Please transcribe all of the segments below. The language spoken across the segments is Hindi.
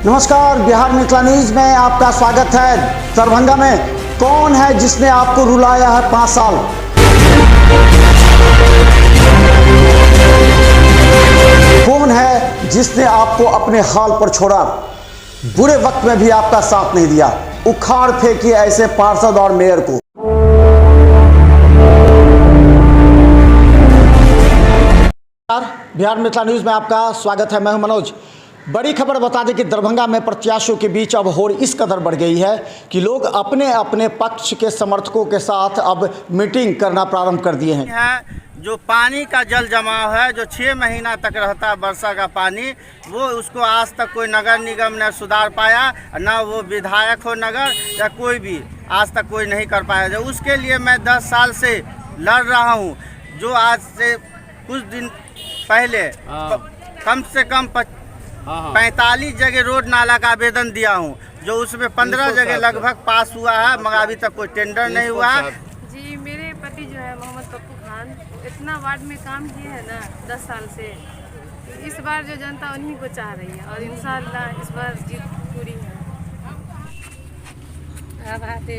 नमस्कार, बिहार मिथिला न्यूज में आपका स्वागत है। दरभंगा में कौन है जिसने आपको रुलाया है 5 साल? कौन है जिसने आपको अपने हाल पर छोड़ा? बुरे वक्त में भी आपका साथ नहीं दिया। उखाड़ फेंकिए ऐसे पार्षद और मेयर को। बिहार मिथिला न्यूज में आपका स्वागत है। मैं हूं मनोज। बड़ी खबर बता दें कि दरभंगा में प्रत्याशियों के बीच अब होड़ इस कदर बढ़ गई है कि लोग अपने अपने पक्ष के समर्थकों के साथ अब मीटिंग करना प्रारंभ कर दिए हैं। जो पानी का जल जमाव है, जो 6 महीना तक रहता है वर्षा का पानी, वो उसको आज तक कोई नगर निगम ने सुधार पाया, ना वो विधायक हो नगर या कोई भी आज तक कोई नहीं कर पाया। जो उसके लिए मैं 10 साल से लड़ रहा हूँ। जो आज से कुछ दिन पहले कम से कम 45 जगह रोड नाला का आवेदन दिया हूँ, जो उसमें 15 जगह लगभग पास हुआ है, मगर अभी तक कोई टेंडर नहीं हुआ है। जी, मेरे पति जो है मोहम्मद पप्पू खान इतना वार्ड में काम किए हैं ना 10 साल से। इस बार जो जनता उन्हीं को चाह रही है और इंशाअल्लाह इस बार जीत पूरी है। अब आते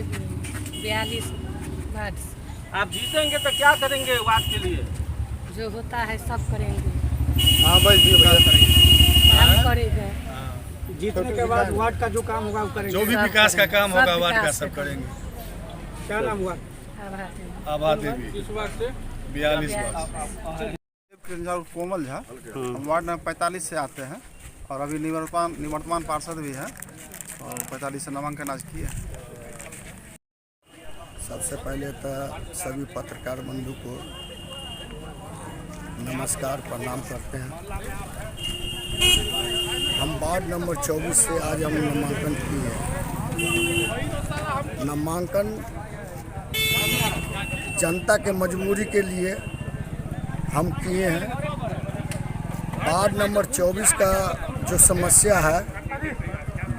42 वार्ड। आप जीतेंगे तो क्या करेंगे वार्ड के लिए? जो होता है सब करेंगे। हाँ भाई जी, हम करेंगे। जीतने के बाद वार्ड का जो काम होगा वो करेंगे। जो भी विकास का काम होगा वार्ड का सब करेंगे। क्या नाम हुआ? आभा देवी। इस वार्ड से 42 वार्ड। कोमल झा, हम वार्ड नंबर 45 से आते हैं और अभी निवर्तमान पार्षद भी हैं और 45 से नामांकन आज किए। सबसे पहले तो सभी पत्रकार बंधु को नमस्कार प्रणाम करते हैं। हम वार्ड नंबर 24 से आज हम नामांकन किए। नामांकन जनता के मजबूरी के लिए हम किए हैं। वार्ड नंबर 24 का जो समस्या है,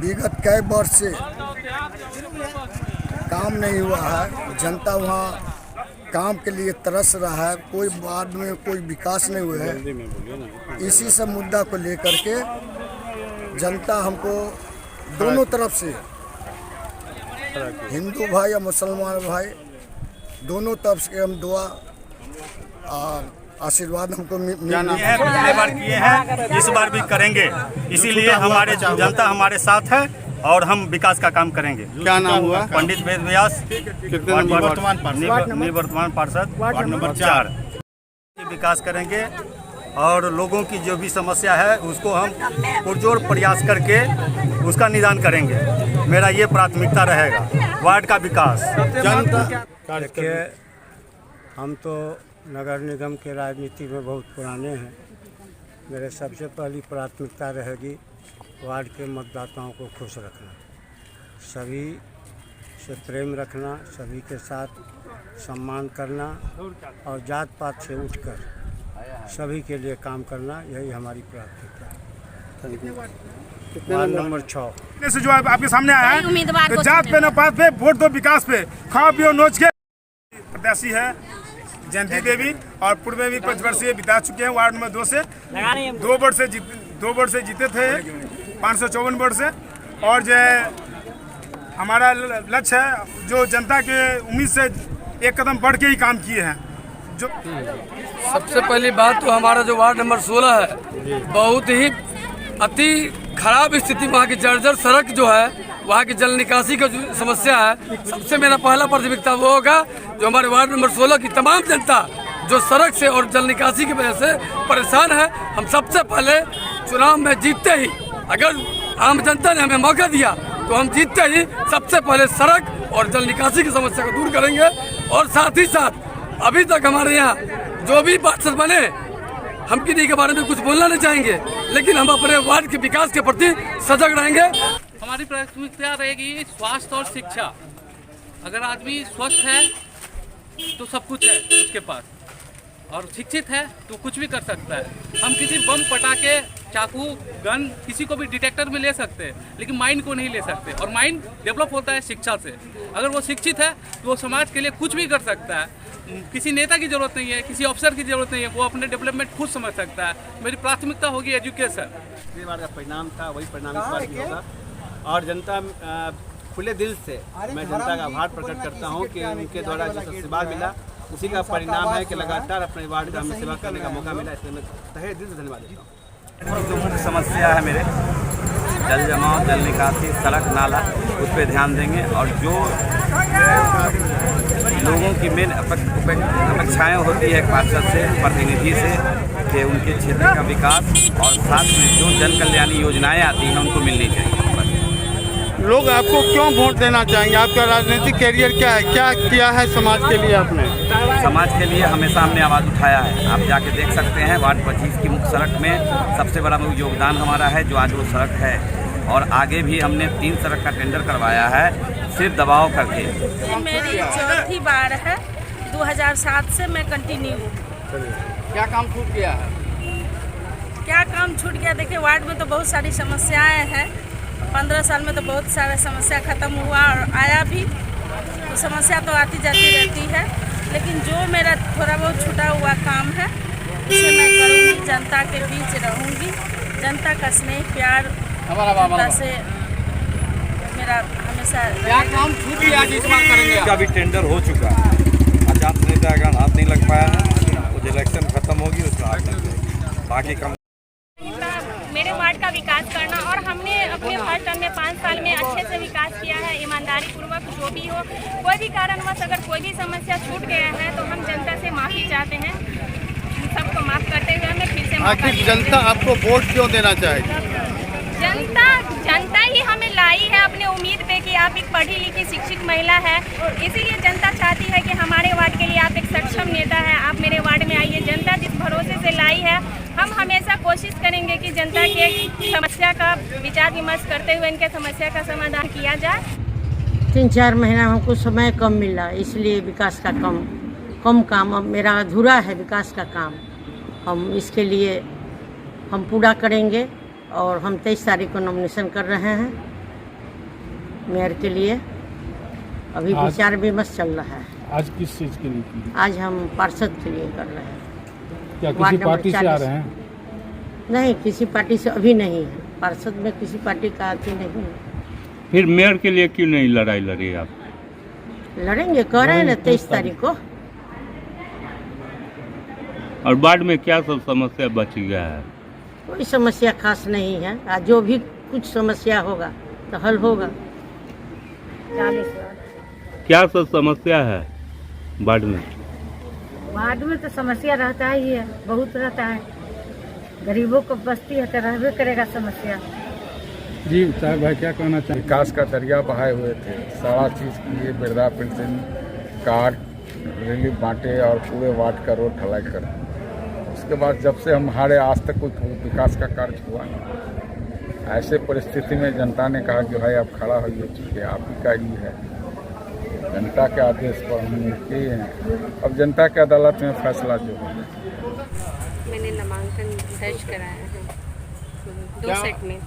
विगत कई वर्ष से काम नहीं हुआ है। जनता वहाँ काम के लिए तरस रहा है। कोई वार्ड में कोई विकास नहीं हुआ है। इसी सब मुद्दा को लेकर के जनता हमको दोनों तरफ से, हिंदू भाई या मुसलमान भाई, दोनों तरफ से हम दुआ आशीर्वाद हमको पिछले बार किए हैं, इस बार भी करेंगे। इसीलिए हमारे जनता हमारे साथ है और हम विकास का काम करेंगे। क्या नाम हुआ? पंडित वेद व्यास, निवर्तमान पार्षद वार्ड नंबर 4। विकास करेंगे और लोगों की जो भी समस्या है उसको हम पुरजोर प्रयास करके उसका निदान करेंगे। मेरा ये प्राथमिकता रहेगा, वार्ड का विकास। जनता देखिए, हम तो नगर निगम के राजनीति में बहुत पुराने हैं। मेरे सबसे पहली प्राथमिकता रहेगी वार्ड के मतदाताओं को खुश रखना, सभी से प्रेम रखना, सभी के साथ सम्मान करना और जात पात से उठकर सभी के लिए काम करना, यही हमारी प्राथमिकता है। वार्ड नंबर 6 से जो आपके सामने आया है, तो जात पे न पात पे, वोट दो विकास पे, खाओ पियो नोच के। प्रत्याशी है जयंती देवी और पूर्व में भी 5 वर्षीय बिता चुके हैं। वार्ड नंबर 2 से 2 वर्ष से जीते थे, 554 वोट से। और जो हमारा लक्ष्य है, जो जनता के उम्मीद से एक कदम बढ़ के ही काम किए हैं। जो सबसे पहली बात तो हमारा जो वार्ड नंबर 16 है, बहुत ही अति खराब स्थिति, वहाँ की जर्जर सड़क जो है, वहाँ की जल निकासी का जो समस्या है, सबसे मेरा पहला प्राथमिकता वो होगा। जो हमारे वार्ड नंबर 16 की तमाम जनता जो सड़क से और जल निकासी की वजह से परेशान है, हम सबसे पहले चुनाव में जीतते ही, अगर आम जनता ने हमें मौका दिया तो हम जीतते ही सबसे पहले सड़क और जल निकासी की समस्या को दूर करेंगे। और साथ ही साथ अभी तक हमारे यहाँ जो भी पार्षद बने, हम किसी के बारे में कुछ बोलना नहीं चाहेंगे, लेकिन हम अपने वार्ड के विकास के प्रति सजग रहेंगे। हमारी प्राथमिकता रहेगी स्वास्थ्य और शिक्षा। अगर आदमी स्वस्थ है तो सब कुछ है उसके पास, और शिक्षित है तो कुछ भी कर सकता है। हम किसी बम पटाखे चाकू, गन किसी को भी डिटेक्टर में ले सकते हैं, लेकिन माइंड को नहीं ले सकते। और माइंड डेवलप होता है शिक्षा से। अगर वो शिक्षित है तो वो समाज के लिए कुछ भी कर सकता है। किसी नेता की जरूरत नहीं है, किसी अफसर की जरूरत नहीं है, वो अपने डेवलपमेंट खुद समझ सकता है। मेरी प्राथमिकता होगी एजुकेशन। पिछली बार का परिणाम था वही परिणाम इस बार भी होगा। और जनता खुले दिल से मैं जनता का आभार प्रकट करता हूँ कि उनके द्वारा जो सेवा मिला उसी का परिणाम है कि लगातार अपने वार्ड का हमें सेवा करने का मौका मिला। इसलिए मैं तहे दिल से धन्यवाद देता हूँ। जो मुख्य समस्या है मेरे, जल जमाव, जल निकासी, सड़क नाला, उस पर ध्यान देंगे। और जो लोगों की मेन अपेक्षाएँ होती है पार्षद से, प्रतिनिधि से, कि उनके क्षेत्र का विकास और साथ में जो जन कल्याणी योजनाएं आती हैं उनको मिलनी चाहिए। लोग आपको क्यों वोट देना चाहेंगे? आपका राजनीतिक कैरियर क्या है? क्या किया है समाज के लिए आपने? समाज के लिए हमेशा हमने आवाज़ उठाया है। आप जाके देख सकते हैं वार्ड 25 की मुख्य सड़क में सबसे बड़ा योगदान हमारा है, जो आज वो सड़क है। और आगे भी हमने 3 सड़क का टेंडर करवाया है, सिर्फ दबाव करके। मेरी चौथी बार है, 2007 से मैं कंटिन्यू हूँ। क्या काम छूट गया है? क्या काम छूट गया? देखिए, वार्ड में तो बहुत सारी समस्याएं हैं। 15 साल में तो बहुत सारा समस्या ख़त्म हुआ और आया भी, तो समस्या तो आती जाती रहती है। लेकिन जो मेरा थोड़ा बहुत छूटा हुआ काम है उसे मैं करूँगी, जनता के बीच रहूँगी। जनता का स्नेह प्यार जनता से मेरा हमेशा। क्या काम छूट गया जिस बात करेंगे? का भी टेंडर हो चुका है, अचार संहिता का हाथ नहीं लग पाया है। वो इलेक्शन खत्म होगी उसका हाथ लग जाएगा। बाकी काम मेरे वार्ड का विकास करना, और हमने अपने फर्स्ट टर्म में 5 साल में अच्छे से विकास किया है, ईमानदारी पूर्वक। जो भी हो, कोई भी कारणवश अगर कोई भी समस्या छूट गया है तो हम जनता से माफ़ी चाहते हैं। सबको माफ़ करते हुए हमें फिर से आखिर जनता आपको वोट क्यों देना चाहेगी? जनता ही हमें लाई है अपने उम्मीद पे कि आप एक पढ़ी लिखी शिक्षित महिला है। इसीलिए जनता चाहती है कि हमारे वार्ड के लिए आप एक सक्षम नेता है, आप मेरे वार्ड में आइए। जनता जिस भरोसे से लाई है, हम हमेशा कोशिश करेंगे कि जनता के समस्या का विचार विमर्श करते हुए इनके समस्या का समाधान किया जाए। 3-4 महीना हमको समय कम मिला, इसलिए विकास का कम काम अब मेरा अधूरा है। विकास का काम हम इसके लिए हम पूरा करेंगे। और हम 23 तारीख को नॉमिनेशन कर रहे हैं मेयर के लिए। अभी विचार विमर्श चल रहा है। आज किस चीज़ के लिए? आज हम पार्षद के लिए कर रहे हैं। क्या किसी पार्टी से आ रहे हैं? नहीं, किसी पार्टी से अभी नहीं है। पार्षद में किसी पार्टी का आती नहीं है। फिर मेयर के लिए क्यों नहीं लड़ाई लड़ी आप? लड़ेंगे, कह रहे हैं ना 23 तारीख को। और वार्ड में क्या सब समस्या बच गया है? कोई समस्या खास नहीं है। आज जो भी कुछ समस्या होगा तो हल होगा। क्या सब समस्या है वार्ड में? वार्ड में तो समस्या रहता ही है, बहुत रहता है। गरीबों को बस्ती है तो रहबे करेगा समस्या। जी साहब भाई, क्या कहना चाहिए? विकास का दरिया बहाए हुए थे, सारा चीज़ किए, वृद्धा पेंशन कार्ड, रिलीफ बांटे और पूरे वार्ड का रोड ढलाई कर। उसके बाद जब से हम हारे, आज तक कोई विकास का कार्य हुआ नहीं। ऐसे परिस्थिति में जनता ने कहा कि भाई आप खड़ा होइए, चूँकि आप ही का ही है। जनता के आदेश पर हम किए हैं। अब जनता के अदालत में फैसला जो है। मैंने नामांकन दर्ज कराया है 2 सेट में।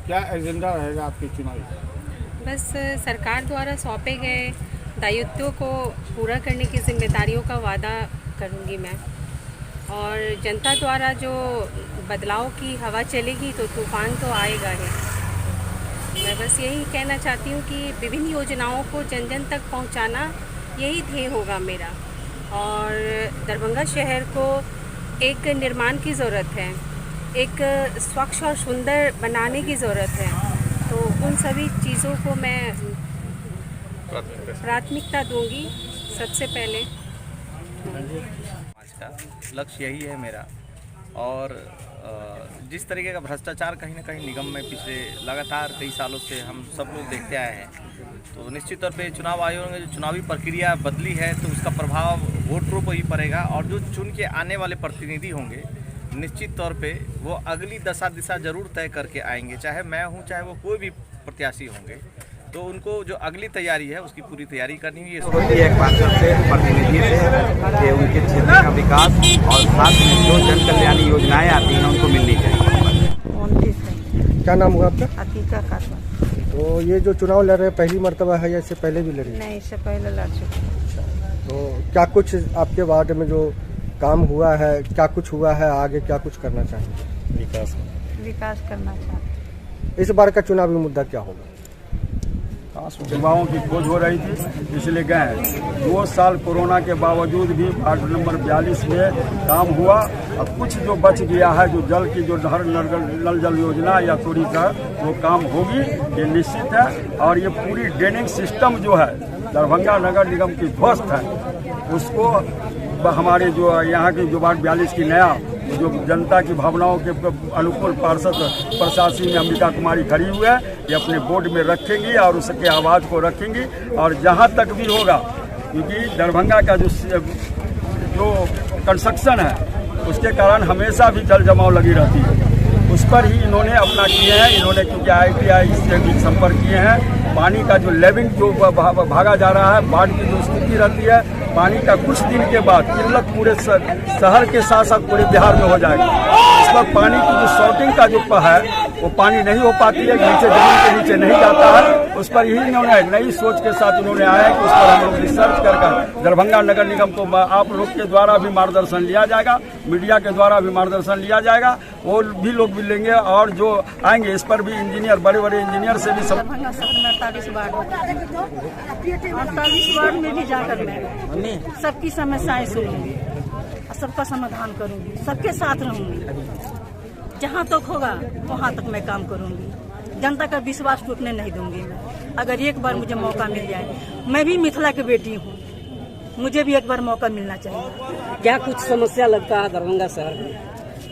क्या एजेंडा रहेगा आपके चुनावी? बस सरकार द्वारा सौंपे गए दायित्वों को पूरा करने की जिम्मेदारियों का वादा करूंगी मैं। और जनता द्वारा जो बदलाव की हवा चलेगी तो तूफान तो आएगा ही। मैं बस यही कहना चाहती हूँ कि विभिन्न योजनाओं को जन जन तक पहुँचाना यही ध्येय होगा मेरा। और दरभंगा शहर को एक निर्माण की ज़रूरत है, एक स्वच्छ और सुंदर बनाने की ज़रूरत है। तो उन सभी चीज़ों को मैं प्राथमिकता दूंगी सबसे पहले। आज का लक्ष्य यही है मेरा। और जिस तरीके का भ्रष्टाचार कहीं ना कहीं निगम में पिछले लगातार कई सालों से हम सब लोग देखते आए हैं, तो निश्चित तौर पे चुनाव आयोग ने जो चुनावी प्रक्रिया बदली है तो उसका प्रभाव वोटरों पर ही पड़ेगा। और जो चुन के आने वाले प्रतिनिधि होंगे निश्चित तौर पे वो अगली दशा दिशा जरूर तय करके आएंगे, चाहे मैं हूँ चाहे वो कोई भी प्रत्याशी होंगे। तो उनको जो अगली तैयारी है उसकी पूरी तैयारी करनी है। होती है पार्षद से, प्रतिनिधि से कि उनके क्षेत्र का विकास और साथ में जो जन कल्याणी योजनाएं आती हैं उनको मिलनी चाहिए। क्या नाम हुआ आपका? अतीका खातून। तो ये जो चुनाव लड़ रहे हैं पहली मर्तबा है या इससे पहले भी लड़ी? नहीं, इससे पहले लड़ चुके। तो क्या कुछ आपके वार्ड में जो काम हुआ है, क्या कुछ हुआ है, आगे क्या कुछ करना चाहिए? विकास करना चाहते। इस बार का चुनावी मुद्दा क्या होगा? युवाओं की खोज हो रही थी, इसलिए गए। 2 साल कोरोना के बावजूद भी वार्ड नंबर 42 में काम हुआ। अब कुछ जो बच गया है, जो जल की जो नल जल योजना या थोड़ी सा वो काम होगी, ये निश्चित है। और ये पूरी ड्रेनिंग सिस्टम जो है दरभंगा नगर निगम की ध्वस्त है, उसको हमारे जो यहाँ की जो वार्ड 42 की नया जो जनता की भावनाओं के अनुकूल पार्षद प्रशासी में अंबिका कुमारी खड़ी हुई है, ये अपने बोर्ड में रखेंगी और उसके आवाज़ को रखेंगी। और जहाँ तक भी होगा, क्योंकि दरभंगा का जो कंस्ट्रक्शन है उसके कारण हमेशा भी जल जमाव लगी रहती है, उस पर ही इन्होंने अपना किए हैं। इन्होंने क्योंकि ITI से भी संपर्क किए हैं। पानी का जो लेवलिंग जो भागा जा रहा है, बाढ़ की जो स्थिति रहती है, पानी का कुछ दिन के बाद किल्लत पूरे शहर के साथ साथ पूरे बिहार में हो जाएगी। इस वक्त पानी की जो शॉर्टिंग का जो है वो पानी नहीं हो पाती है, नीचे जमीन के नीचे नहीं जाता है। उस पर यही इन्होंने नई सोच के साथ इन्होंने आया है कि उस पर हम लोग रिसर्च कर दरभंगा नगर निगम को आप लोग के द्वारा भी मार्गदर्शन लिया जाएगा, मीडिया के द्वारा भी मार्गदर्शन लिया जाएगा, वो भी लोग भी लेंगे। और जो आएंगे इस पर भी इंजीनियर, बड़े बड़े इंजीनियर से भी दरभंगा शहर में 48 वार्ड में भी जाकर मैं सबकी समस्याएं सुनूंगी, सबका समाधान करूंगी, सबके साथ रहूंगी। जहाँ तक होगा वहाँ तक मैं काम करूंगी। जनता का विश्वास टूटने नहीं दूंगी मैं। अगर एक बार मुझे मौका मिल जाए, मैं भी मिथिला की बेटी हूँ, मुझे भी एक बार मौका मिलना चाहिए। क्या कुछ समस्या लगता है दरभंगा शहर में?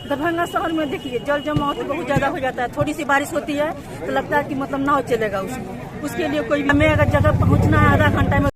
दरभंगा शहर में देखिए जल जमाव तो बहुत ज्यादा हो जाता है। थोड़ी सी बारिश होती है तो लगता है कि मतलब नाव चलेगा उसमें। उसके लिए कोई हमें अगर जगह पहुँचना है आधा घंटा में